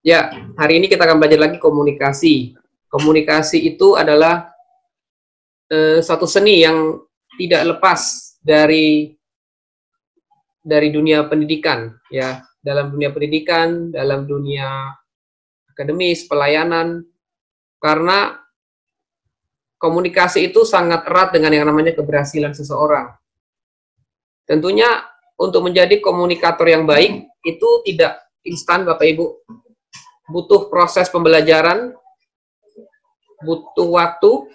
Ya, hari ini kita akan belajar lagi komunikasi. Komunikasi itu adalah satu seni yang tidak lepas dari dunia pendidikan, ya. Dalam dunia pendidikan, dalam dunia akademis, pelayanan, karena komunikasi itu sangat erat dengan yang namanya keberhasilan seseorang. Tentunya untuk menjadi komunikator yang baik itu tidak instan, Bapak Ibu. Butuh proses pembelajaran, butuh waktu,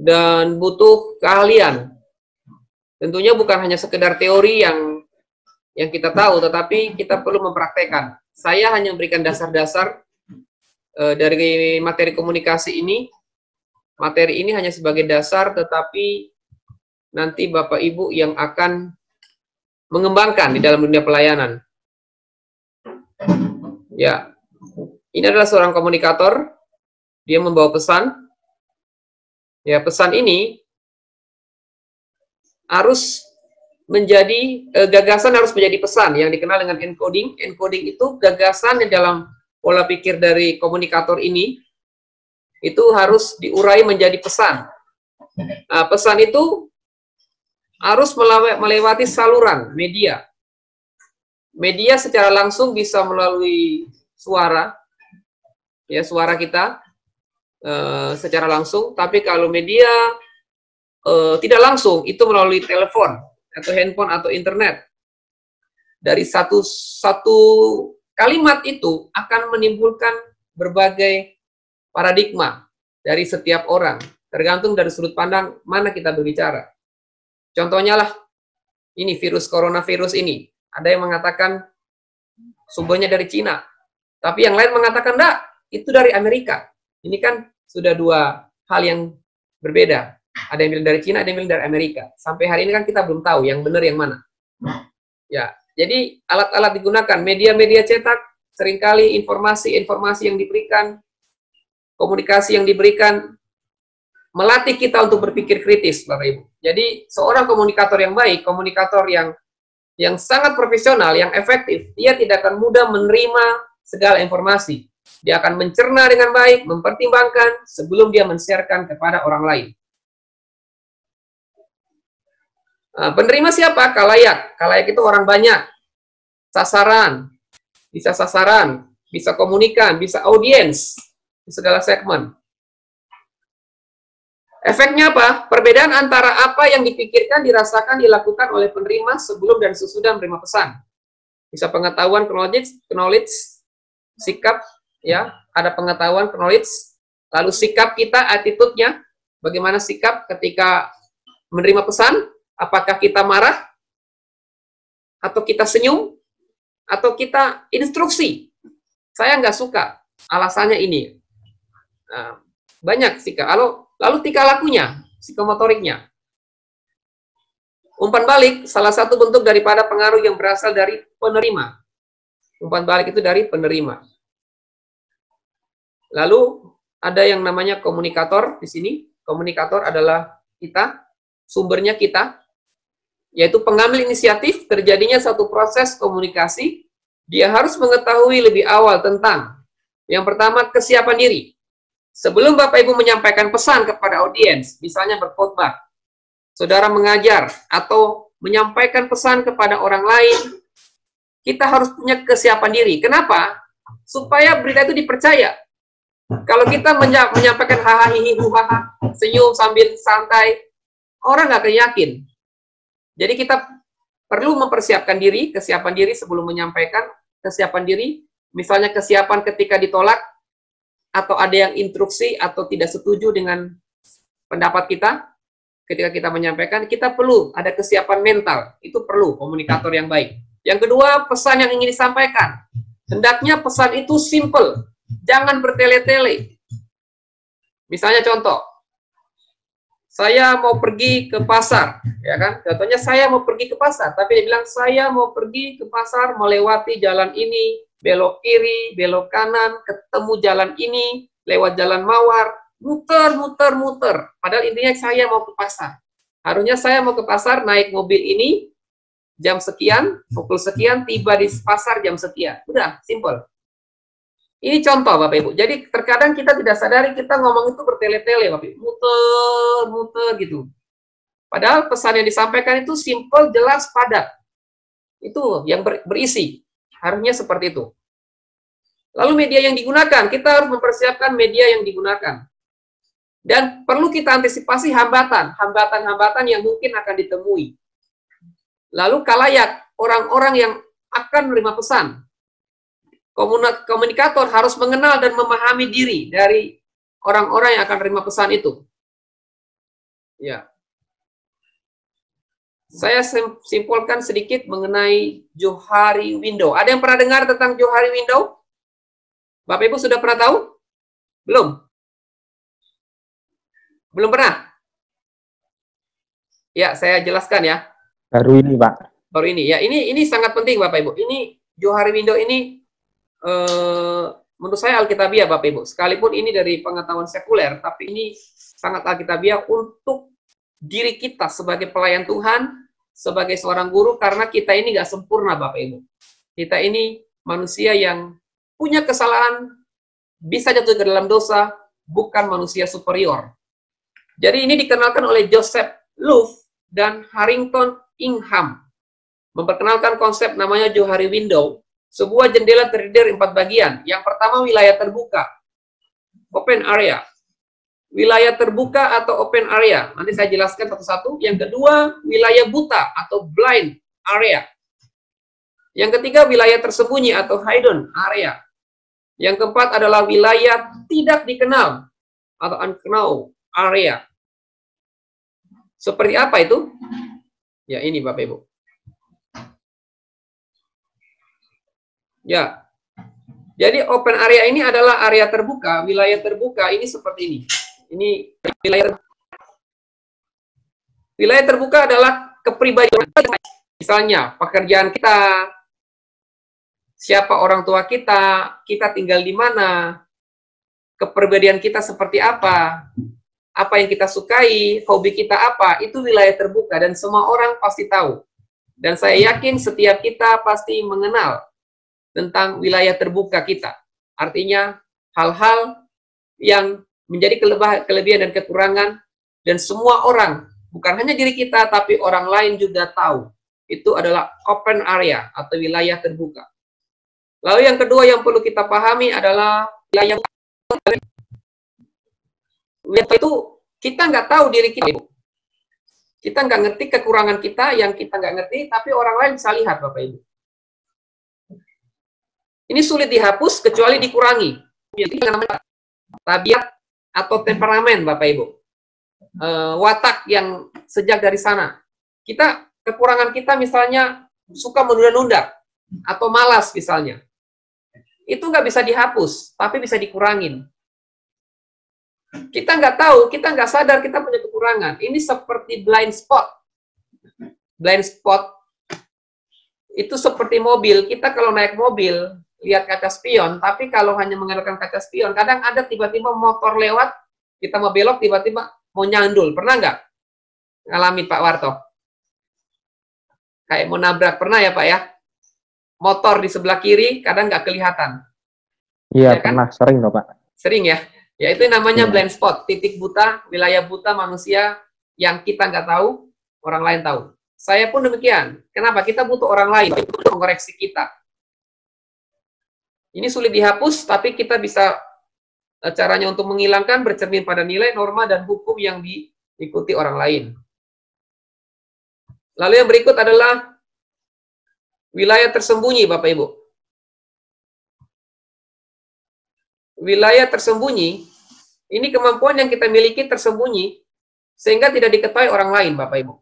dan butuh keahlian. Tentunya bukan hanya sekedar teori yang kita tahu, tetapi kita perlu mempraktekkan. Saya hanya memberikan dasar-dasar dari materi komunikasi ini. Materi ini hanya sebagai dasar, tetapi nanti Bapak Ibu yang akan mengembangkan di dalam dunia pelayanan. Ya, ini adalah seorang komunikator. Dia membawa pesan. Ya, pesan ini harus menjadi gagasan, harus menjadi pesan yang dikenal dengan encoding. Encoding itu gagasan yang dalam pola pikir dari komunikator ini itu harus diurai menjadi pesan. Nah, pesan itu harus melewati saluran media. Media secara langsung bisa melalui suara, ya, suara kita secara langsung. Tapi kalau media tidak langsung, itu melalui telepon atau handphone atau internet. Dari satu kalimat itu akan menimbulkan berbagai paradigma dari setiap orang, tergantung dari sudut pandang mana kita berbicara. Contohnya lah, ini virus coronavirus ini. Ada yang mengatakan sumbernya dari Cina, tapi yang lain mengatakan enggak, itu dari Amerika. Ini kan sudah dua hal yang berbeda. Ada yang bilang dari Cina, ada yang bilang dari Amerika. Sampai hari ini kan kita belum tahu yang benar yang mana. Ya, jadi alat-alat digunakan, media-media cetak, seringkali informasi yang diberikan, komunikasi yang diberikan, melatih kita untuk berpikir kritis, Bapak Ibu. Jadi seorang komunikator yang baik, komunikator yang sangat profesional, yang efektif, dia tidak akan mudah menerima segala informasi. Dia akan mencerna dengan baik, mempertimbangkan sebelum dia men-sharekan kepada orang lain. Penerima siapa? Khalayak. Khalayak itu orang banyak. Sasaran. Bisa komunikan, bisa audiens di segala segmen. Efeknya apa? Perbedaan antara apa yang dipikirkan, dirasakan, dilakukan oleh penerima sebelum dan sesudah menerima pesan. Bisa pengetahuan, knowledge, sikap, ya, ada pengetahuan, knowledge, lalu sikap kita, attitude-nya, bagaimana sikap ketika menerima pesan. Apakah kita marah? Atau kita senyum? Atau kita instruksi? Saya nggak suka, alasannya ini. Nah, banyak sikap. Lalu tingkah lakunya, psikomotoriknya. Umpan balik, salah satu bentuk daripada pengaruh yang berasal dari penerima. Umpan balik itu dari penerima. Lalu, ada yang namanya komunikator di sini. Komunikator adalah kita, sumbernya kita, yaitu pengambil inisiatif. Terjadinya satu proses komunikasi, dia harus mengetahui lebih awal tentang, yang pertama, kesiapan diri. Sebelum Bapak Ibu menyampaikan pesan kepada audiens, misalnya berkhotbah, saudara mengajar, atau menyampaikan pesan kepada orang lain, kita harus punya kesiapan diri. Kenapa? Supaya berita itu dipercaya. Kalau kita menyampaikan hahaha, senyum sambil santai, orang nggak akan yakin. Jadi kita perlu mempersiapkan diri, kesiapan diri sebelum menyampaikan, kesiapan diri, misalnya kesiapan ketika ditolak, atau ada yang instruksi atau tidak setuju dengan pendapat kita, ketika kita menyampaikan, kita perlu ada kesiapan mental, itu perlu komunikator yang baik. Yang kedua, pesan yang ingin disampaikan. Hendaknya pesan itu simple, jangan bertele-tele. Misalnya contoh, saya mau pergi ke pasar, ya kan? Contohnya saya mau pergi ke pasar, tapi dia bilang saya mau pergi ke pasar melewati jalan ini, belok kiri, belok kanan, ketemu jalan ini, lewat jalan mawar, muter. Padahal intinya saya mau ke pasar. Harusnya saya mau ke pasar naik mobil ini jam sekian, pukul sekian, tiba di pasar jam sekian. Udah, simple. Ini contoh Bapak Ibu. Jadi terkadang kita tidak sadari kita ngomong itu bertele-tele Bapak Ibu. Muter-muter gitu. Padahal pesan yang disampaikan itu simple, jelas, padat. Itu yang berisi. Harusnya seperti itu. Lalu media yang digunakan, kita harus mempersiapkan media yang digunakan. Dan perlu kita antisipasi hambatan-hambatan yang mungkin akan ditemui. Lalu kalayak, orang-orang yang akan menerima pesan. Komunikator harus mengenal dan memahami diri dari orang-orang yang akan menerima pesan itu. Ya. Saya simpulkan sedikit mengenai Johari Window. Ada yang pernah dengar tentang Johari Window? Bapak Ibu sudah pernah tahu? Belum? Belum pernah? Ya, saya jelaskan ya. Baru ini, Pak. Baru ini. Ya, ini sangat penting Bapak Ibu. Ini Johari Window ini menurut saya Alkitabiah Bapak Ibu. Sekalipun ini dari pengetahuan sekuler, tapi ini sangat Alkitabiah untuk diri kita sebagai pelayan Tuhan, sebagai seorang guru, karena kita ini nggak sempurna Bapak Ibu. Kita ini manusia yang punya kesalahan, bisa jatuh ke dalam dosa, bukan manusia superior. Jadi ini dikenalkan oleh Joseph Luft dan Harrington Ingham. Memperkenalkan konsep namanya Johari Window, sebuah jendela terdiri dari 4 bagian. Yang pertama wilayah terbuka, open area. Wilayah terbuka atau open area. Nanti saya jelaskan satu-satu. Yang kedua, wilayah buta atau blind area. Yang ketiga, wilayah tersembunyi atau hidden area. Yang keempat adalah wilayah tidak dikenal atau unknown area. Seperti apa itu? Ya, ini Bapak Ibu. Ya. Jadi open area ini adalah area terbuka, wilayah terbuka ini seperti ini. Ini wilayah terbuka adalah kepribadian. Misalnya, pekerjaan kita, siapa orang tua kita tinggal di mana, kepribadian kita seperti apa yang kita sukai, hobi kita apa, itu wilayah terbuka dan semua orang pasti tahu. Dan saya yakin setiap kita pasti mengenal tentang wilayah terbuka kita. Artinya hal-hal yang menjadi kelebihan dan kekurangan, dan semua orang, bukan hanya diri kita, tapi orang lain juga tahu. Itu adalah open area atau wilayah terbuka. Lalu yang kedua yang perlu kita pahami adalah wilayah itu kita nggak tahu diri kita. Kita nggak ngerti kekurangan kita, yang kita nggak ngerti, tapi orang lain bisa lihat, Bapak Ibu. Ini sulit dihapus kecuali dikurangi. Yang namanya tabiat atau temperamen, Bapak Ibu. Watak yang sejak dari sana. Kekurangan kita misalnya suka menunda-nunda atau malas misalnya. Itu nggak bisa dihapus, tapi bisa dikurangin. Kita nggak tahu, kita nggak sadar kita punya kekurangan. Ini seperti blind spot. Blind spot itu seperti mobil. Kita kalau naik mobil, lihat kaca spion, tapi kalau hanya mengandalkan kaca spion, kadang ada tiba-tiba motor lewat, kita mau belok, tiba-tiba mau nyandul. Pernah nggak ngalamin Pak Warto? Kayak mau nabrak, pernah ya Pak ya? Motor di sebelah kiri, kadang nggak kelihatan. Iya, ya kan? pernah, sering loh Pak. Sering ya? Ya itu namanya blind spot, titik buta, wilayah buta manusia yang kita nggak tahu, orang lain tahu. Saya pun demikian. Kenapa? Kita butuh orang lain untuk mengoreksi kita. Ini sulit dihapus, tapi kita bisa caranya untuk menghilangkan bercermin pada nilai, norma, dan hukum yang diikuti orang lain. Lalu yang berikut adalah wilayah tersembunyi, Bapak Ibu. Wilayah tersembunyi, ini kemampuan yang kita miliki tersembunyi, sehingga tidak diketahui orang lain, Bapak Ibu.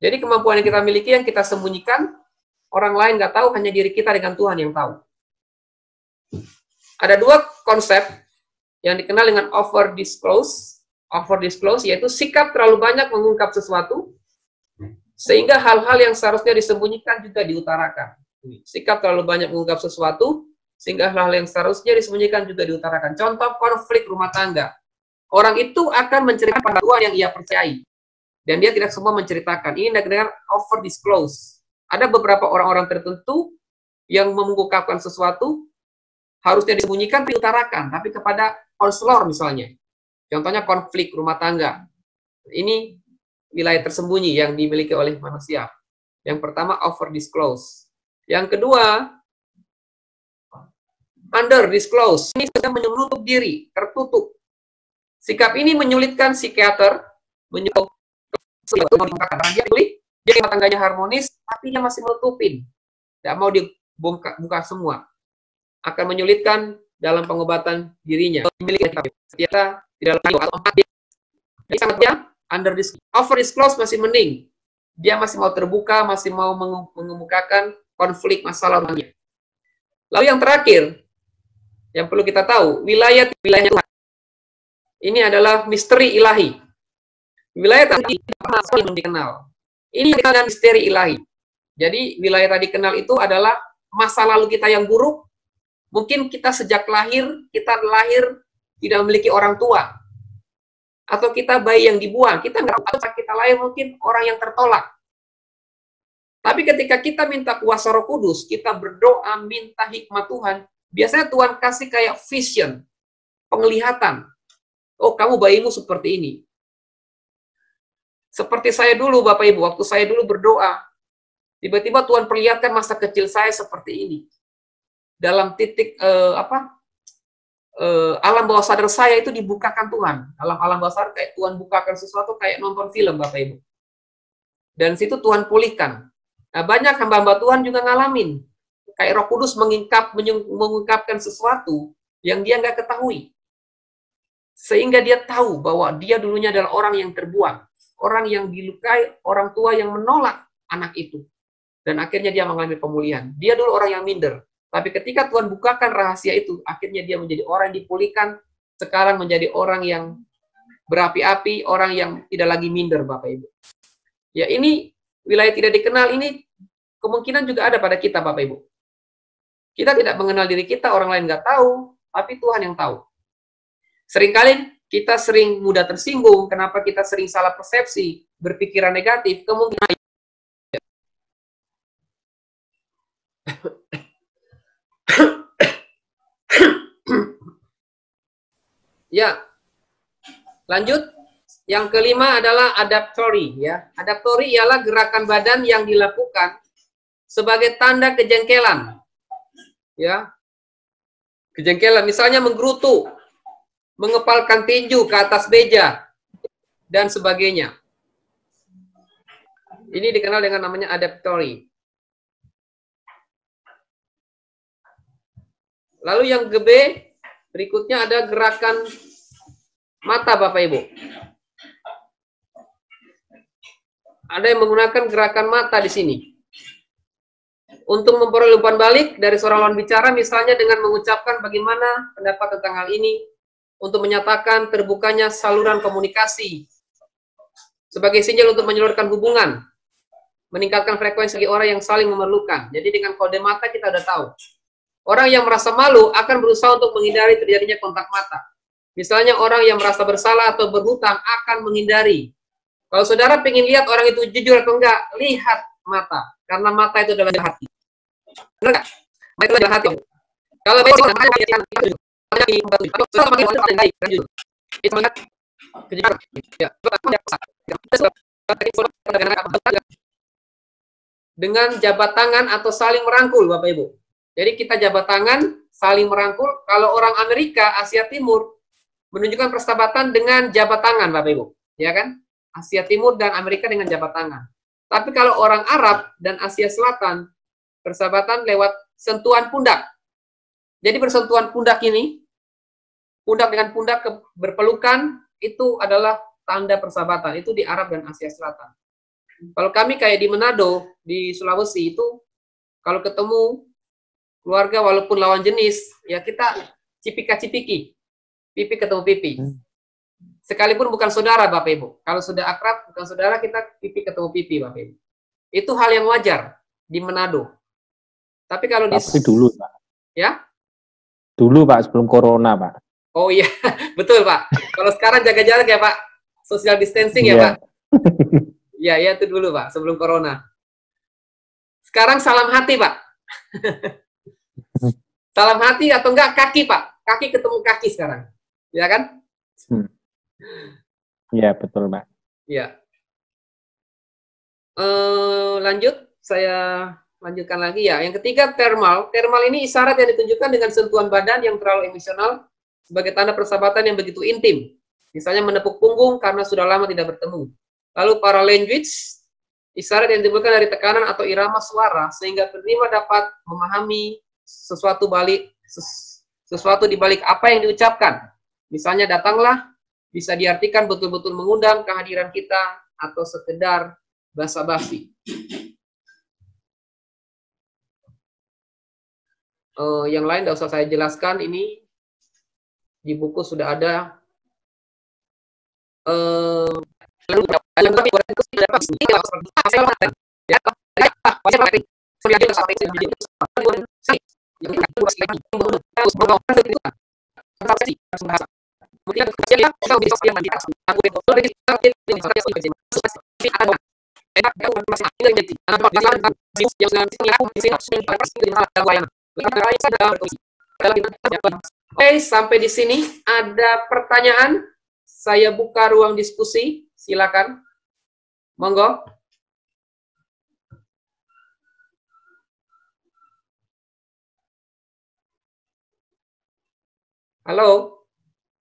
Jadi kemampuan yang kita miliki, yang kita sembunyikan, orang lain nggak tahu, hanya diri kita dengan Tuhan yang tahu. Ada dua konsep yang dikenal dengan over disclose, yaitu sikap terlalu banyak mengungkap sesuatu, sehingga hal-hal yang seharusnya disembunyikan juga diutarakan. Sikap terlalu banyak mengungkap sesuatu, sehingga hal-hal yang seharusnya disembunyikan juga diutarakan. Contoh konflik rumah tangga. Orang itu akan menceritakan Tuhan yang ia percayai, dan dia tidak semua menceritakan. Ini dengan over disclose. Ada beberapa orang-orang tertentu yang mengungkapkan sesuatu, harusnya disembunyikan diutarakan, tapi kepada konselor misalnya. Contohnya konflik rumah tangga. Ini wilayah tersembunyi yang dimiliki oleh manusia. Yang pertama, over disclose. Yang kedua, under disclose. Ini sudah menutup diri, tertutup. Sikap ini menyulitkan psikiater, menyulit dia rumah tangganya harmonis, tapi dia masih menutupin. Tidak mau dibuka semua. Akan menyulitkan dalam pengobatan dirinya. Ternyata tidak lebih atau empat. Jadi sangat dia under disclose. Over disclose masih mending. Dia masih mau terbuka, masih mau mengemukakan konflik masalah lainnya. Lalu yang terakhir, yang perlu kita tahu, wilayah Tuhan. Ini adalah misteri ilahi. Wilayah tadi belum dikenal. Ini kita dengan misteri ilahi. Jadi wilayah tadi kenal itu adalah masa lalu kita yang buruk. Mungkin kita sejak lahir, kita lahir tidak memiliki orang tua. Atau kita bayi yang dibuang, kita nggak tahu kita lahir mungkin orang yang tertolak. Tapi ketika kita minta kuasa Roh Kudus, kita berdoa minta hikmat Tuhan, biasanya Tuhan kasih kayak vision, penglihatan. Oh, kamu bayimu seperti ini. Seperti saya dulu, Bapak Ibu, waktu saya dulu berdoa, tiba-tiba Tuhan perlihatkan masa kecil saya seperti ini. Dalam titik alam bawah sadar saya itu dibukakan Tuhan. Dalam alam bawah sadar kayak Tuhan bukakan sesuatu kayak nonton film, Bapak Ibu. Dan situ Tuhan pulihkan. Nah, banyak hamba-hamba Tuhan juga ngalamin. Kayak Roh Kudus mengungkapkan sesuatu yang dia nggak ketahui. Sehingga dia tahu bahwa dia dulunya adalah orang yang terbuang. Orang yang dilukai, orang tua yang menolak anak itu. Dan akhirnya dia mengalami pemulihan. Dia dulu orang yang minder. Tapi ketika Tuhan bukakan rahasia itu, akhirnya dia menjadi orang yang dipulihkan, sekarang menjadi orang yang berapi-api, orang yang tidak lagi minder, Bapak Ibu. Ya, ini wilayah tidak dikenal, ini kemungkinan juga ada pada kita, Bapak Ibu. Kita tidak mengenal diri kita, orang lain nggak tahu, tapi Tuhan yang tahu. Seringkali kita sering mudah tersinggung, kenapa kita sering salah persepsi, berpikiran negatif, kemungkinan ya, lanjut. Yang kelima adalah adaptori. Ya, adaptori ialah gerakan badan yang dilakukan sebagai tanda kejengkelan. Ya, kejengkelan, misalnya menggerutu, mengepalkan tinju ke atas beja, dan sebagainya. Ini dikenal dengan namanya adaptori. Lalu yang B, berikutnya ada gerakan mata, Bapak Ibu. Ada yang menggunakan gerakan mata di sini. Untuk memperoleh umpan balik dari seorang lawan bicara, misalnya dengan mengucapkan bagaimana pendapat tentang hal ini, untuk menyatakan terbukanya saluran komunikasi, sebagai sinyal untuk menyalurkan hubungan, meningkatkan frekuensi orang yang saling memerlukan. Jadi dengan kode mata kita udah tahu. Orang yang merasa malu akan berusaha untuk menghindari terjadinya kontak mata. Misalnya orang yang merasa bersalah atau berhutang akan menghindari. Kalau saudara ingin lihat orang itu jujur atau enggak, lihat mata. Karena mata itu adalah hati. Benar nggak? Mata itu adalah hati. Kalau baik, dengan jabat tangan atau saling merangkul, Bapak Ibu. Jadi kita jabat tangan, saling merangkul. Kalau orang Amerika, Asia Timur, menunjukkan persahabatan dengan jabat tangan, Bapak Ibu. Ya kan? Asia Timur dan Amerika dengan jabat tangan. Tapi kalau orang Arab dan Asia Selatan, persahabatan lewat sentuhan pundak. Jadi bersentuhan pundak ini, pundak dengan pundak berpelukan, itu adalah tanda persahabatan. Itu di Arab dan Asia Selatan. Kalau kami kayak di Manado, di Sulawesi, itu kalau ketemu keluarga walaupun lawan jenis, ya kita cipika-cipiki. Pipi ketemu pipi. Sekalipun bukan saudara, Bapak Ibu. Kalau sudah akrab, bukan saudara, kita pipi ketemu pipi, Bapak Ibu. Itu hal yang wajar di Manado. Tapi kalau di... Tapi dulu, Pak. Ya? Dulu, Pak, sebelum corona, Pak. Oh iya, betul, Pak. Kalau sekarang jaga jarak ya, Pak. Social distancing ya, Pak. Iya, ya itu dulu, Pak, sebelum corona. Sekarang salam hati, Pak. Salam hati atau enggak kaki, Pak. Kaki ketemu kaki sekarang. Ya kan? Iya, betul, Pak. Ya. Lanjut, saya lanjutkan lagi ya. Yang ketiga, thermal. Thermal ini isyarat yang ditunjukkan dengan sentuhan badan yang terlalu emosional sebagai tanda persahabatan yang begitu intim. Misalnya menepuk punggung karena sudah lama tidak bertemu. Lalu para language, isyarat yang ditimbulkan dari tekanan atau irama suara sehingga penerima dapat memahami sesuatu di balik apa yang diucapkan. Misalnya datanglah bisa diartikan betul-betul mengundang kehadiran kita atau sekedar basa-basi. Yang lain tidak usah saya jelaskan, ini di buku sudah ada. Oke, sampai di sini ada pertanyaan? Saya buka ruang diskusi, silakan. Monggo. Halo,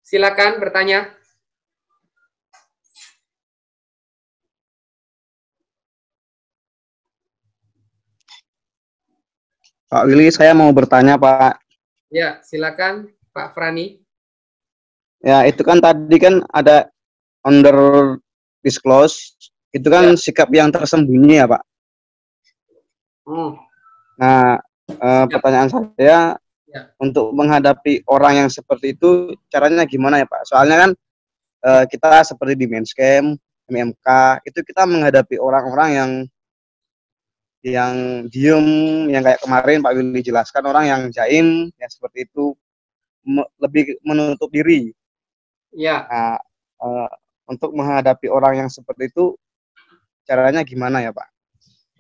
silakan bertanya. Pak Willy, saya mau bertanya, Pak. Ya, silakan, Pak Frani. Ya, itu kan tadi kan ada under disclose, itu kan sikap yang tersembunyi ya, Pak. Nah, pertanyaan saya, untuk menghadapi orang yang seperti itu, caranya gimana ya, Pak? Soalnya kan kita seperti di Men's Camp, MMK, itu kita menghadapi orang-orang yang diem, yang kayak kemarin Pak Willy jelaskan, orang yang jaim, yang seperti itu, lebih menutup diri. Ya. Nah, untuk menghadapi orang yang seperti itu, caranya gimana ya, Pak?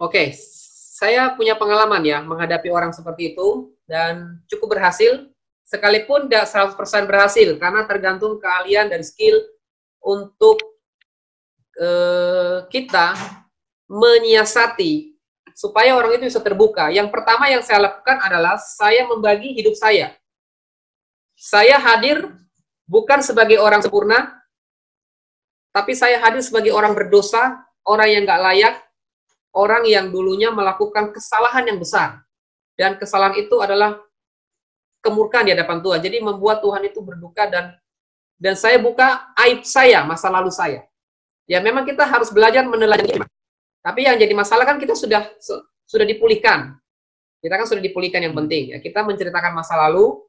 Oke, saya punya pengalaman ya, menghadapi orang seperti itu, dan cukup berhasil, sekalipun tidak 100% berhasil, karena tergantung keahlian dan skill untuk kita menyiasati, supaya orang itu bisa terbuka. Yang pertama yang saya lakukan adalah, saya membagi hidup saya. Saya hadir bukan sebagai orang sempurna, tapi saya hadir sebagai orang berdosa, orang yang nggak layak, orang yang dulunya melakukan kesalahan yang besar. Dan kesalahan itu adalah kemurkaan di hadapan Tuhan. Jadi membuat Tuhan itu berduka, dan saya buka aib saya, masa lalu saya. Ya memang kita harus belajar meneladani. Tapi yang jadi masalah kan kita sudah dipulihkan. Kita kan sudah dipulihkan yang penting. Ya, kita menceritakan masa lalu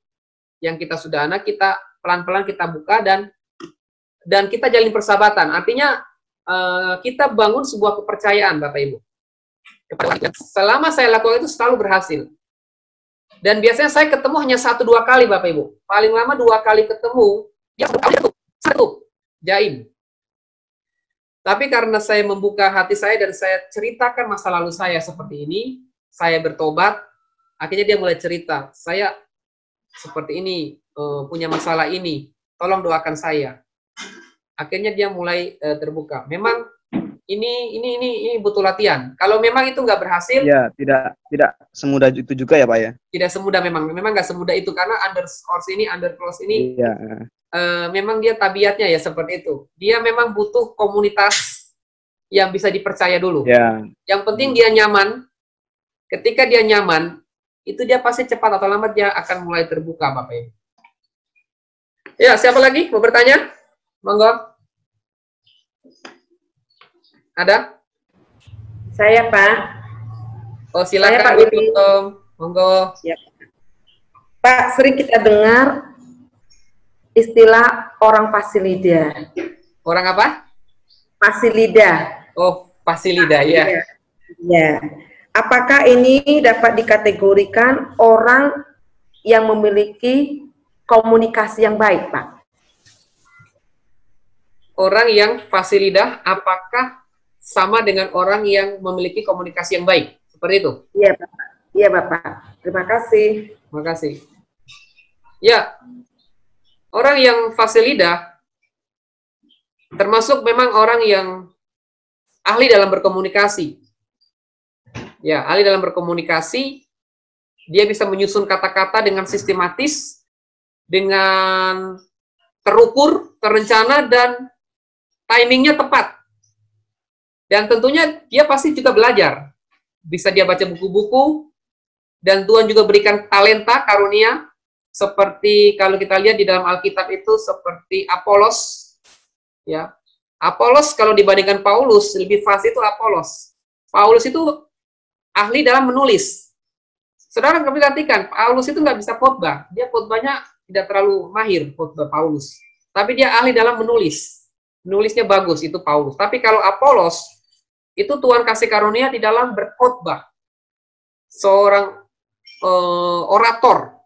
yang kita sudah anak, kita pelan-pelan kita buka dan kita jalin persahabatan. Artinya kita bangun sebuah kepercayaan, Bapak Ibu. Selama saya lakukan itu selalu berhasil. Dan biasanya saya ketemu hanya 1-2 kali, Bapak Ibu. Paling lama 2 kali ketemu, dia satu, jaim. Tapi karena saya membuka hati saya dan saya ceritakan masa lalu saya seperti ini, saya bertobat, akhirnya dia mulai cerita, saya seperti ini, punya masalah ini, tolong doakan saya. Akhirnya dia mulai terbuka. Memang ini butuh latihan. Kalau memang itu nggak berhasil, ya tidak semudah itu juga ya, Pak ya. Tidak semudah, memang nggak semudah itu, karena under close ini ya. Memang dia tabiatnya ya seperti itu. Dia memang butuh komunitas yang bisa dipercaya dulu. Ya. Yang penting dia nyaman. Ketika dia nyaman, itu dia pasti cepat atau lambat dia akan mulai terbuka, Bapak Ibu. Ya, siapa lagi mau bertanya? Monggo. Ada? Saya, Pak. Oh, silakan, Pak Ibu Tom. Monggo. Ya. Pak, sering kita dengar istilah orang pasilida. Orang apa? Pasilida. Oh, pasilida, ya. Ya. Apakah ini dapat dikategorikan orang yang memiliki komunikasi yang baik, Pak? Orang yang fasilida, apakah sama dengan orang yang memiliki komunikasi yang baik? Seperti itu? Iya, Bapak. Iya, Bapak. Terima kasih. Terima kasih. Ya, orang yang fasih lidah termasuk memang orang yang ahli dalam berkomunikasi. Ya, ahli dalam berkomunikasi, dia bisa menyusun kata-kata dengan sistematis, dengan terukur, terencana, dan timingnya tepat. Dan tentunya dia pasti juga belajar. Bisa dia baca buku-buku, dan Tuhan juga berikan talenta, karunia, seperti kalau kita lihat di dalam Alkitab itu seperti Apolos. Ya, Apolos kalau dibandingkan Paulus, lebih fasih itu Apolos. Paulus itu ahli dalam menulis. Saudara kami perhatikan, Paulus itu nggak bisa khotbah. Dia khotbahnya tidak terlalu mahir, khotbah Paulus. Tapi dia ahli dalam menulis. Nulisnya bagus, itu Paulus. Tapi kalau Apolos, itu Tuhan kasih karunia di dalam berkhotbah. Seorang orator,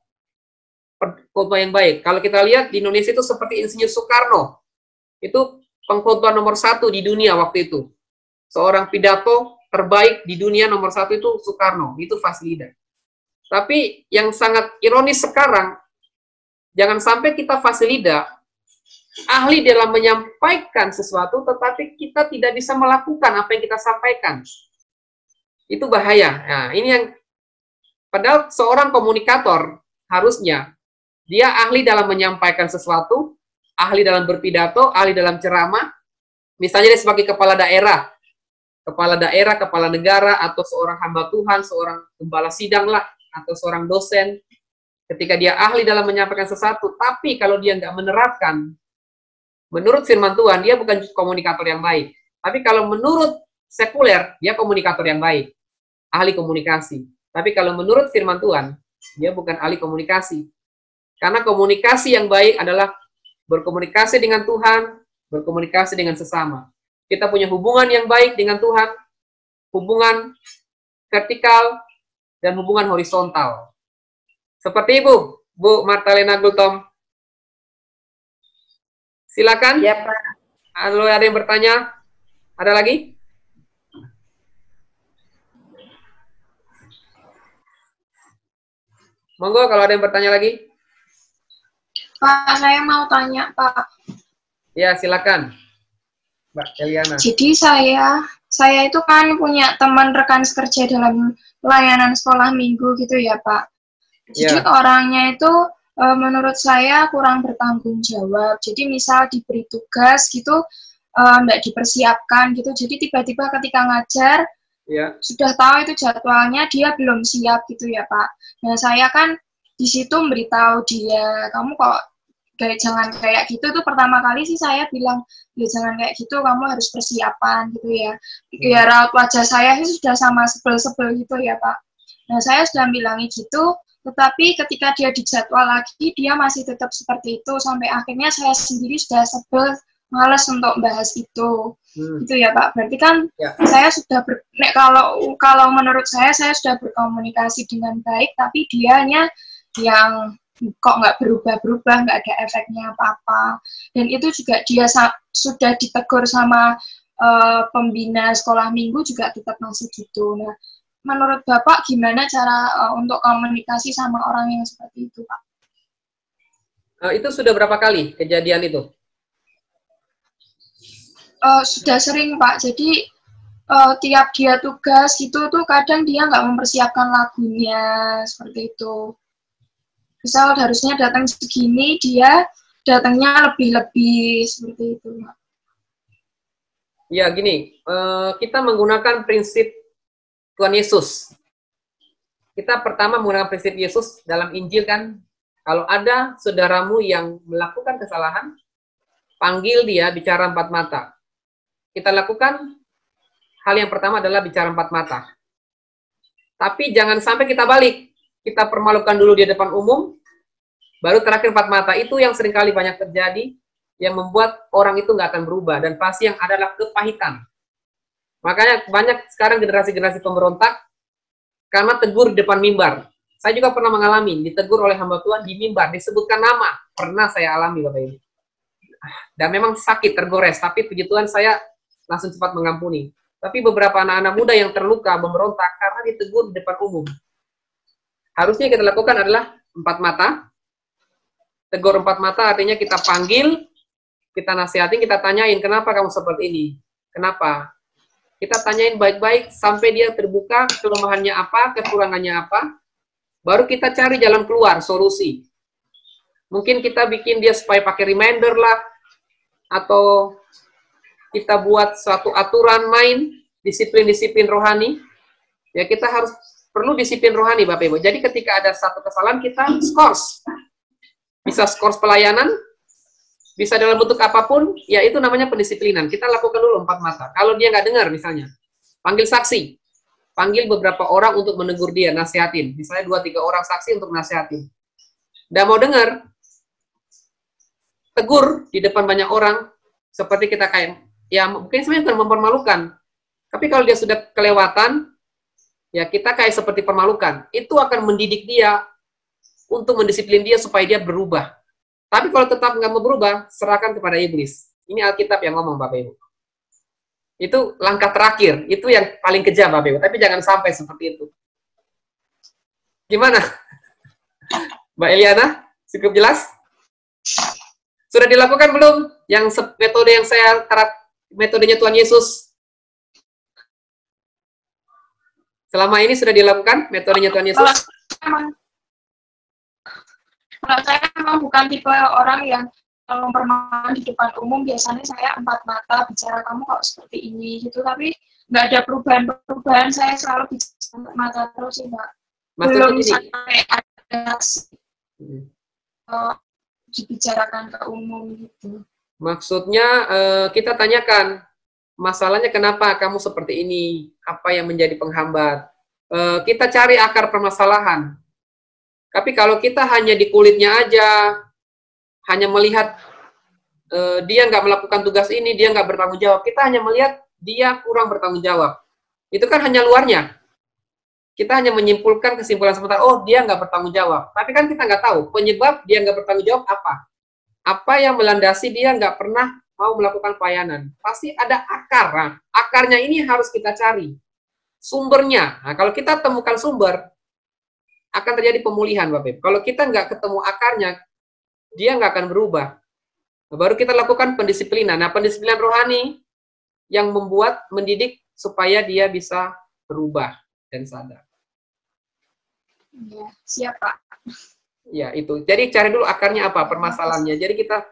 khotbah yang baik. Kalau kita lihat di Indonesia itu seperti Insinyur Soekarno. Itu pengkhotbah nomor 1 di dunia waktu itu. Seorang pidato terbaik di dunia nomor 1 itu Soekarno. Itu fasih lidah. Tapi yang sangat ironis sekarang, jangan sampai kita fasih lidah, ahli dalam menyampaikan sesuatu, tetapi kita tidak bisa melakukan apa yang kita sampaikan. Itu bahaya. Nah, ini yang, padahal seorang komunikator harusnya, dia ahli dalam menyampaikan sesuatu, ahli dalam berpidato, ahli dalam ceramah, misalnya dia sebagai kepala daerah, kepala negara, atau seorang hamba Tuhan, seorang gembala sidang lah, atau seorang dosen, ketika dia ahli dalam menyampaikan sesuatu, tapi kalau dia nggak menerapkan, menurut firman Tuhan, dia bukan komunikator yang baik. Tapi kalau menurut sekuler, dia komunikator yang baik, ahli komunikasi. Tapi kalau menurut firman Tuhan, dia bukan ahli komunikasi. Karena komunikasi yang baik adalah berkomunikasi dengan Tuhan, berkomunikasi dengan sesama. Kita punya hubungan yang baik dengan Tuhan, hubungan vertikal, dan hubungan horizontal. Seperti itu, Bu Martalena Gultom. Silakan. Ya, Pak. Kalau ada yang bertanya, ada lagi? Monggo kalau ada yang bertanya lagi. Pak, saya mau tanya, Pak. Ya, silakan, Mbak Eliana. Jadi saya itu kan punya teman rekan sekerja dalam pelayanan sekolah minggu gitu ya, Pak. Jadi orangnya itu menurut saya kurang bertanggung jawab. Jadi misal diberi tugas gitu, nggak dipersiapkan gitu. Jadi tiba-tiba ketika ngajar, sudah tahu itu jadwalnya, dia belum siap gitu ya, Pak. Nah, saya kan di situ memberitahu dia, kamu kok jangan kayak gitu. Tuh pertama kali sih saya bilang, ya jangan kayak gitu, kamu harus persiapan gitu ya. Ya raut wajah saya sih sudah sama sebel-sebel gitu ya, Pak. Nah, saya sudah bilangin gitu, tetapi ketika dia dijadwal lagi, dia masih tetap seperti itu, sampai akhirnya saya sendiri sudah sebel, malas untuk bahas itu. Gitu ya, Pak. Berarti kan saya sudah kalau menurut saya sudah berkomunikasi dengan baik, tapi dianya yang kok nggak berubah-berubah, nggak ada efeknya apa-apa. Dan itu juga dia sudah ditegur sama pembina sekolah minggu juga tetap masih gitu. Nah, menurut Bapak gimana cara untuk komunikasi sama orang yang seperti itu, Pak? Itu sudah berapa kali kejadian itu? Sudah sering, Pak. Jadi tiap dia tugas gitu tuh kadang dia nggak mempersiapkan lagunya seperti itu. Misal harusnya datang segini, dia datangnya lebih-lebih seperti itu, Pak. Ya, gini, kita menggunakan prinsip Tuhan Yesus. Kita pertama menggunakan prinsip Yesus dalam Injil kan, kalau ada saudaramu yang melakukan kesalahan, panggil dia bicara 4 mata. Kita lakukan hal yang pertama adalah bicara 4 mata. Tapi jangan sampai kita balik. Kita permalukan dulu di depan umum, baru terakhir 4 mata. Itu yang seringkali banyak terjadi, yang membuat orang itu nggak akan berubah. Dan pasti yang adalah kepahitan. Makanya banyak sekarang generasi-generasi pemberontak, karena tegur di depan mimbar. Saya juga pernah mengalami, ditegur oleh hamba Tuhan di mimbar, disebutkan nama. Pernah saya alami, Bapak Ibu. Dan memang sakit, tergores. Tapi puji Tuhan saya langsung cepat mengampuni. Tapi beberapa anak-anak muda yang terluka, memberontak, karena ditegur di depan umum. Harusnya kita lakukan adalah 4 mata, Tegur empat mata artinya kita panggil, kita nasihatin, kita tanyain, kenapa kamu seperti ini? Kenapa? Kita tanyain baik-baik sampai dia terbuka, kelemahannya apa, kekurangannya apa, baru kita cari jalan keluar, solusi. Mungkin kita bikin dia supaya pakai reminder lah, atau kita buat suatu aturan main, disiplin-disiplin rohani. Ya kita harus perlu disiplin rohani Bapak Ibu. Jadi ketika ada satu kesalahan kita skors. Bisa skors pelayanan, bisa dalam bentuk apapun, ya itu namanya pendisiplinan. Kita lakukan dulu empat mata. Kalau dia nggak dengar misalnya, panggil saksi. Panggil beberapa orang untuk menegur dia, nasihatin. Misalnya 2-3 orang saksi untuk nasihatin. Nggak mau dengar, tegur di depan banyak orang, seperti kita kayak, ya mungkin sebenarnya bukan mempermalukan. Tapi kalau dia sudah kelewatan, ya kita kayak seperti permalukan. Itu akan mendidik dia untuk mendisiplin dia supaya dia berubah. Tapi kalau tetap nggak mau berubah, serahkan kepada iblis. Ini Alkitab yang ngomong, Bapak Ibu. Itu langkah terakhir. Itu yang paling kejam, Bapak Ibu. Tapi jangan sampai seperti itu. Gimana? Mbak Eliana, cukup jelas? Sudah dilakukan belum? Yang metode yang saya metodenya Tuhan Yesus. Selama ini sudah dilakukan metodenya Tuhan Yesus? Kalau saya memang bukan tipe orang yang mempermalukan di depan umum. Biasanya saya empat mata bicara, kamu kok seperti ini gitu, tapi nggak ada perubahan. Saya selalu bicara empat mata terus sih Mbak. Belum sampai ada dibicarakan ke umum gitu. Maksudnya kita tanyakan masalahnya kenapa kamu seperti ini, apa yang menjadi penghambat. Kita cari akar permasalahan. Tapi kalau kita hanya di kulitnya aja, hanya melihat dia nggak melakukan tugas ini, dia nggak bertanggung jawab, kita hanya melihat dia kurang bertanggung jawab. Itu kan hanya luarnya. Kita hanya menyimpulkan kesimpulan sementara, oh dia nggak bertanggung jawab. Tapi kan kita nggak tahu penyebab dia nggak bertanggung jawab apa. Apa yang melandasi dia nggak pernah mau melakukan pelayanan. Pasti ada akar. Nah, akarnya ini harus kita cari. Sumbernya. Nah, kalau kita temukan sumber, akan terjadi pemulihan, Bapak Ibu. Kalau kita nggak ketemu akarnya, dia nggak akan berubah. Nah, baru kita lakukan pendisiplinan. Nah, pendisiplinan rohani yang mendidik supaya dia bisa berubah dan sadar. Ya, siap Pak. Ya, itu. Jadi cari dulu akarnya apa, permasalahannya. Jadi kita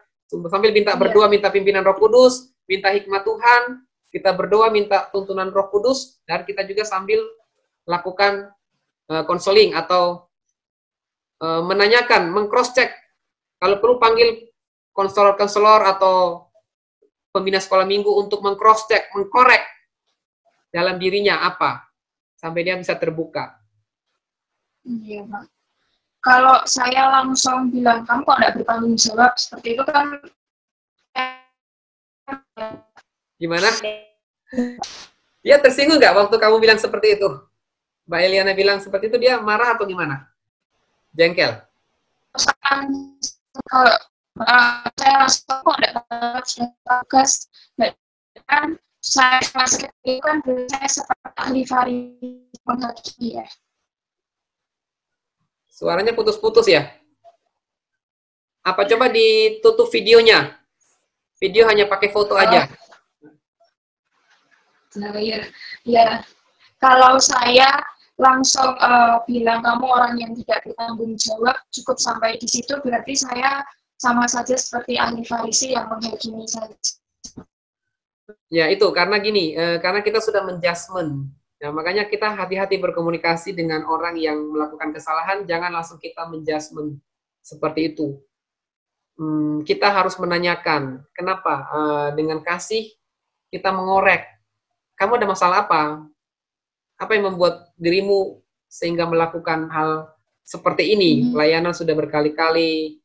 sambil minta berdoa, minta pimpinan Roh Kudus, minta hikmat Tuhan, kita berdoa, minta tuntunan Roh Kudus, dan kita juga sambil lakukan konseling atau menanyakan, meng-cross-check. Kalau perlu panggil konselor-konselor atau pembina sekolah minggu untuk meng-cross-check, mengkorek dalam dirinya apa, sampai dia bisa terbuka. Iya, Pak. Kalau saya langsung bilang, kamu kok nggak bertanggung jawab, seperti itu kan. Gimana? Dia tersinggung nggak waktu kamu bilang seperti itu? Mbak Eliana bilang seperti itu, dia marah atau gimana? Jengkel? Kalau saya langsung kok nggak tugas, kan saya masih kecil kan saya seperti ahli varis menghakimi ya. Suaranya putus-putus ya? Apa coba ditutup videonya? Video hanya pakai foto aja. Nah, ya. Kalau saya langsung bilang kamu orang yang tidak bertanggung jawab, cukup sampai di situ, berarti saya sama saja seperti ahli farisi yang menghakimi saja. Ya itu, karena gini, karena kita sudah menjudgment. Nah, makanya kita hati-hati berkomunikasi dengan orang yang melakukan kesalahan, jangan langsung kita menjudgment seperti itu. Kita harus menanyakan, kenapa? Dengan kasih, kita mengorek. Kamu ada masalah apa? Apa yang membuat dirimu sehingga melakukan hal seperti ini? Pelayanan sudah berkali-kali.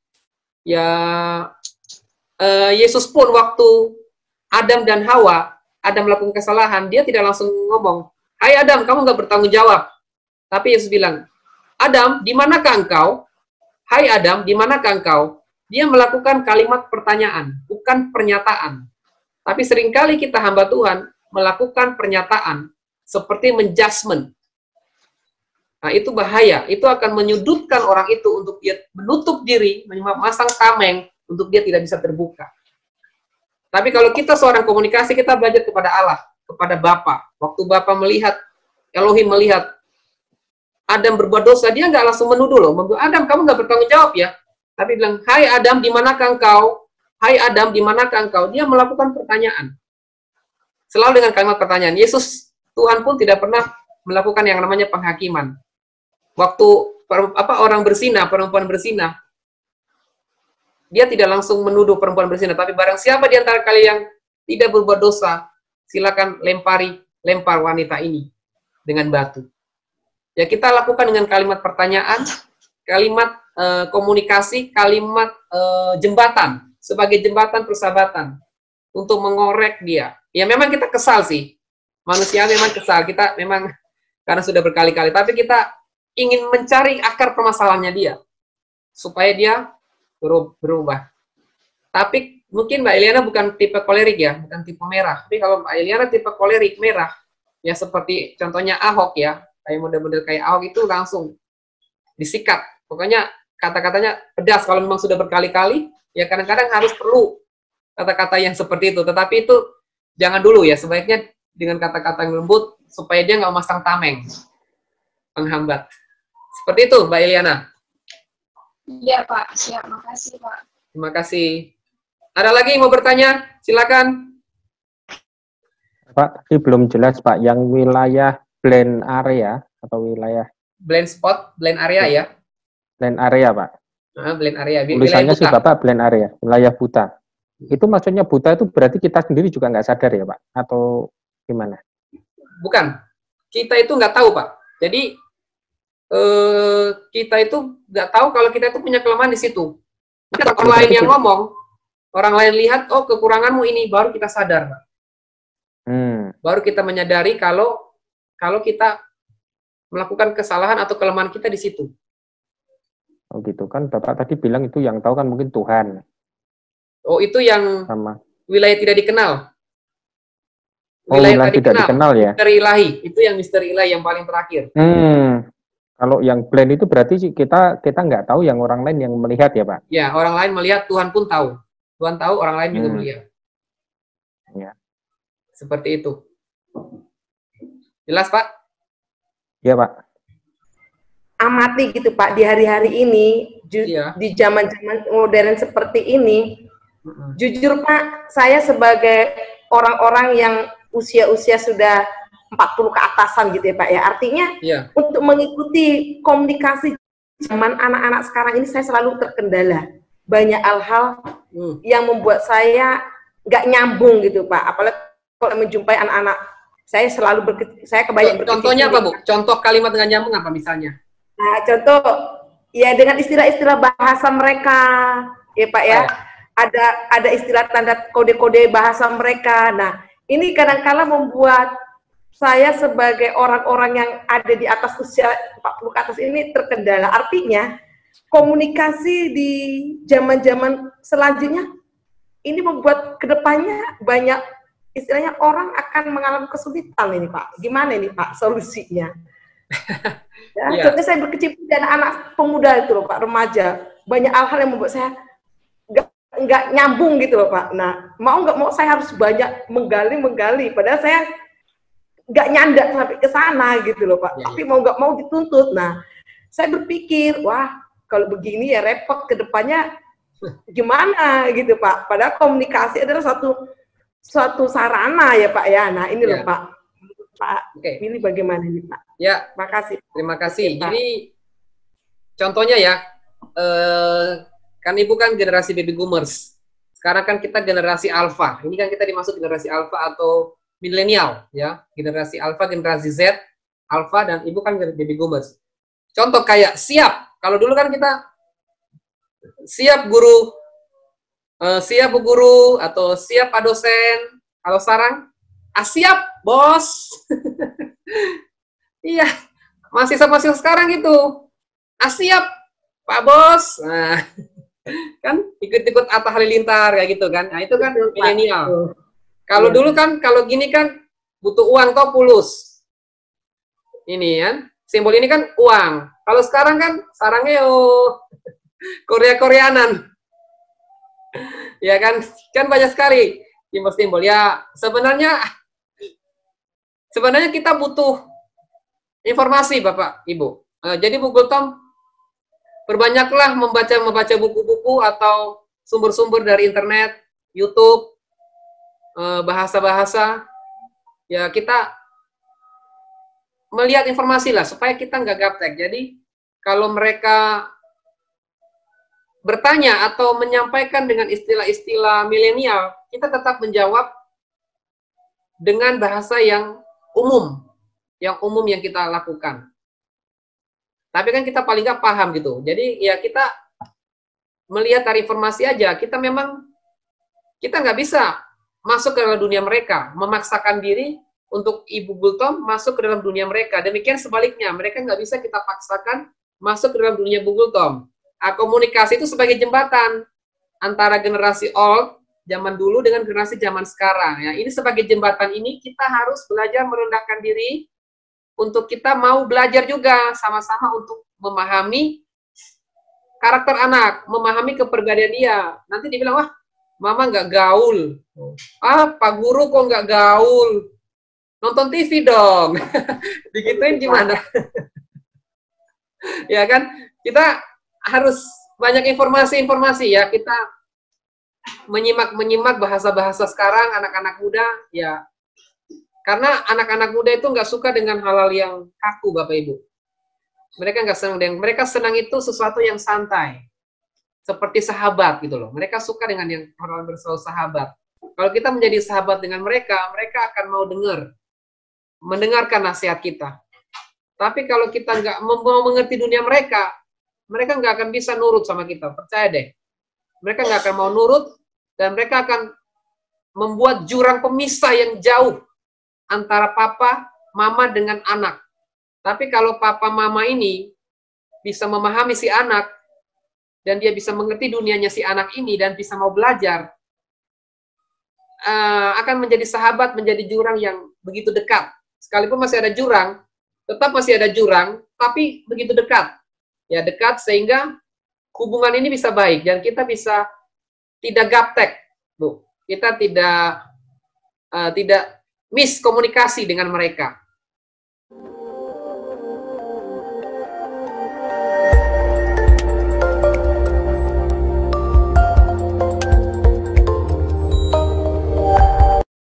Ya, Yesus pun waktu Adam dan Hawa, Adam melakukan kesalahan, dia tidak langsung ngomong, hai Adam, kamu nggak bertanggung jawab. Tapi Yesus bilang, Adam, di manakah engkau? Hai Adam, di manakah engkau? Dia melakukan kalimat pertanyaan, bukan pernyataan. Tapi seringkali kita hamba Tuhan melakukan pernyataan, seperti menjudgment. Nah, itu bahaya. Itu akan menyudutkan orang itu untuk dia menutup diri, memasang tameng untuk dia tidak bisa terbuka. Tapi kalau kita seorang komunikasi, kita belajar kepada Allah, kepada Bapa. Waktu Bapa melihat, Elohim melihat Adam berbuat dosa, dia nggak langsung menuduh loh. Adam, kamu nggak bertanggung jawab ya. Tapi bilang, hai Adam, di manakah engkau? Hai Adam, di manakah engkau? Dia melakukan pertanyaan. Selalu dengan kalimat pertanyaan. Yesus, Tuhan pun tidak pernah melakukan yang namanya penghakiman. Waktu orang berzina, perempuan berzina, dia tidak langsung menuduh perempuan berzina, tapi barang siapa di antara kalian yang tidak berbuat dosa, silakan lempar wanita ini dengan batu. Ya, kita lakukan dengan kalimat pertanyaan, kalimat komunikasi, kalimat jembatan, sebagai jembatan persahabatan untuk mengorek dia. Ya memang kita kesal sih, manusia memang kesal, kita memang karena sudah berkali-kali, tapi kita ingin mencari akar permasalahannya dia, supaya dia berubah. Tapi mungkin Mbak Eliana bukan tipe kolerik ya, bukan tipe merah. Tapi kalau Mbak Eliana tipe kolerik merah, ya seperti contohnya Ahok ya, kayak model-model kayak Ahok itu langsung disikat. Pokoknya kata-katanya pedas kalau memang sudah berkali-kali, ya kadang-kadang harus perlu kata-kata yang seperti itu. Tetapi itu jangan dulu ya, sebaiknya dengan kata-kata yang lembut, supaya dia nggak masang tameng, penghambat. Seperti itu, Mbak Eliana. Iya, Pak. Siap. Makasih, Pak. Terima kasih. Ada lagi yang mau bertanya? Silakan. Pak, ini belum jelas, Pak. Yang wilayah blend area atau wilayah Blend spot, blend area ya? blend area, Pak. Nah, blend area. Tulisannya sih Bapak blend area, wilayah buta. Itu maksudnya buta itu berarti kita sendiri juga nggak sadar ya, Pak? Atau gimana? Bukan. Kita itu nggak tahu, Pak. Jadi, kita itu nggak tahu kalau kita itu punya kelemahan di situ. Orang lain yang ngomong, orang lain lihat, oh kekuranganmu ini, baru kita sadar, Pak. Baru kita menyadari kalau kita melakukan kesalahan atau kelemahan kita di situ. Oh gitu kan, Bapak tadi bilang itu yang tahu kan mungkin Tuhan. Oh itu yang sama wilayah tidak dikenal. Wilayah tidak dikenal ya. Misteri ilahi, itu yang misteri ilahi yang paling terakhir. Kalau yang blend itu berarti kita nggak tahu yang orang lain yang melihat ya, Pak? Ya, orang lain melihat, Tuhan pun tahu. Tuhan tahu, orang lain juga melihat. Ya. Seperti itu. Jelas, Pak? Iya, Pak. Amati gitu, Pak, di hari-hari ini, di zaman-zaman modern seperti ini, jujur, Pak, saya sebagai orang-orang yang usia-usia sudah 40 ke atasan gitu ya, Pak ya. Artinya untuk mengikuti komunikasi zaman anak-anak sekarang ini saya selalu terkendala. Banyak hal-hal yang membuat saya nggak nyambung gitu, Pak. Apalagi kalau menjumpai anak-anak, saya selalu kebanyakan berpikir. Contohnya apa, Bu? Contoh kalimat dengan nyambung apa misalnya? Nah, contoh ya dengan istilah-istilah bahasa mereka, ya Pak ya. Ada istilah tanda kode-kode bahasa mereka. Nah, ini kadang-kala membuat saya sebagai orang-orang yang ada di atas usia 40 ke atas ini terkendala. Artinya, komunikasi di zaman-zaman selanjutnya ini membuat kedepannya banyak istilahnya orang akan mengalami kesulitan ini, Pak. Gimana ini, Pak, solusinya? Contohnya saya berkecimpung di anak-anak pemuda itu loh, Pak, remaja. Banyak hal-hal yang membuat saya nggak nyambung gitu loh, Pak. Nah, mau nggak mau saya harus banyak menggali, padahal saya nggak nyandak sampai ke sana gitu loh, Pak. Tapi mau nggak mau dituntut. Nah, saya berpikir, wah kalau begini ya repot ke depannya gimana gitu, Pak. Padahal komunikasi adalah suatu sarana ya, Pak ya. Nah ini loh, Pak. Ini bagaimana nih, Pak? Ya, makasih. Terima kasih. Jadi contohnya ya, kan Ibu kan generasi baby boomers. Sekarang kan kita generasi alpha. Ini kan kita dimaksud generasi alpha atau milenial, ya, generasi alpha, generasi Z, alpha, dan Ibu kan baby boomers. Contoh kayak siap. Kalau dulu kan kita siap guru, siap bu guru, atau siap pak dosen. Kalau sekarang, siap bos. Iya, mahasiswa sekarang gitu. Siap pak bos. Nah, kan ikut-ikut Atta Halilintar kayak gitu kan. Nah, itu kan milenial. Kalau dulu kan, kalau gini kan butuh uang toh pulus. Ini kan, Simbol ini kan uang. Kalau sekarang kan sarangnya Korea-Koreanan. Ya kan banyak sekali simbol-simbol. Ya sebenarnya kita butuh informasi Bapak Ibu. Jadi Bu Gultom, perbanyaklah membaca buku-buku atau sumber-sumber dari internet, YouTube, bahasa-bahasa. Ya kita melihat informasi lah supaya kita nggak gaptek. Jadi kalau mereka bertanya atau menyampaikan dengan istilah-istilah milenial, kita tetap menjawab dengan bahasa yang umum yang kita lakukan. Tapi kan kita paling nggak paham gitu. Jadi ya kita melihat dari informasi aja. Kita nggak bisa masuk ke dalam dunia mereka, memaksakan diri untuk Ibu Gultom masuk ke dalam dunia mereka. Demikian sebaliknya, mereka nggak bisa kita paksakan masuk ke dalam dunia Bu Gultom. Komunikasi itu sebagai jembatan antara generasi old zaman dulu dengan generasi zaman sekarang. Ya, ini sebagai jembatan ini kita harus belajar merendahkan diri untuk kita mau belajar juga sama-sama untuk memahami karakter anak, memahami kepribadian dia. Nanti dibilang, wah, mama nggak gaul. Pak guru kok nggak gaul? Nonton TV dong. Digituin gimana? Ya kan? Kita harus banyak informasi ya, kita menyimak bahasa-bahasa sekarang anak-anak muda ya, karena anak-anak muda itu nggak suka dengan hal-hal yang kaku Bapak Ibu. Mereka nggak senang dengan, mereka senang itu sesuatu yang santai, seperti sahabat gitu loh. Mereka suka dengan yang orang bersama sahabat. Kalau kita menjadi sahabat dengan mereka, mereka akan mau mendengarkan nasihat kita. Tapi kalau kita nggak mau mengerti dunia mereka nggak akan bisa nurut sama kita, percaya deh. Mereka nggak akan mau nurut, dan mereka akan membuat jurang pemisah yang jauh antara papa, mama, dengan anak. Tapi kalau papa, mama ini bisa memahami si anak, dan dia bisa mengerti dunianya si anak ini, dan bisa mau belajar, akan menjadi sahabat, menjadi jurang yang begitu dekat. Sekalipun masih ada jurang, tetap masih ada jurang, tapi begitu dekat. Ya, dekat sehingga hubungan ini bisa baik dan kita bisa tidak gaptek, Bu. Kita tidak miskomunikasi dengan mereka.